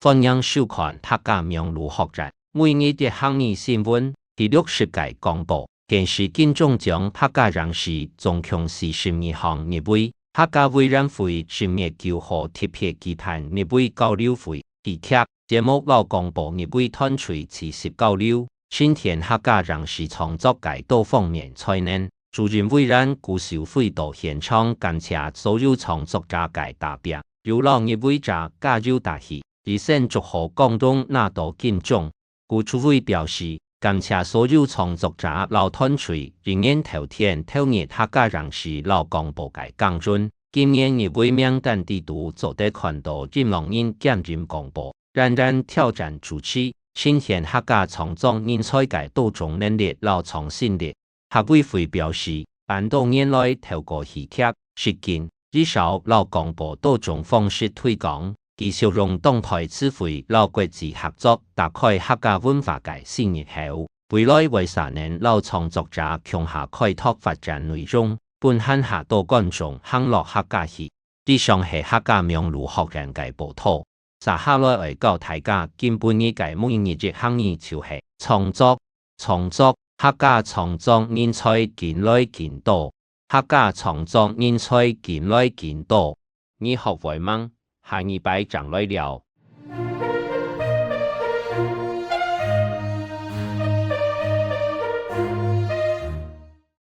歡迎收看客家名錄學習。每日嘅客語新聞第60屆公布，顯示建中將客家人士總共42項入圍。客家委員會10月9號特別期盼入圍交流會，戲劇節目老公布入圍團隊70交流。今天客家人士創作界多方面才能，主任委員顧兆輝到現場感謝所有創作者界代表，有讓入圍者加油打氣。以先祝賀廣東拿到金獎，顧處會表示感謝所有創作者老團隊仍然頭天投入客家人士老公布界耕耘。今年入圍名單地圖做得看到金龍因檢驗公布，仍然挑戰主持，呈現客家創作人才界多種能力老創新力。客委會表示，辦多年來透過戲劇、實踐、日常老公布多種方式推廣。繼續用動態智慧老國際合作，打開客家文化界新日後，未來為啥能老創作者強下開拓發展內容，本漢下多觀眾肯落客家戲。以上係客家名錄學人界報道。接下來為教大家今本日界每日嘅客語就係創作客家創作人才見來見多，客家創作人才見來見多，你學會嗎？下禮拜再來聊。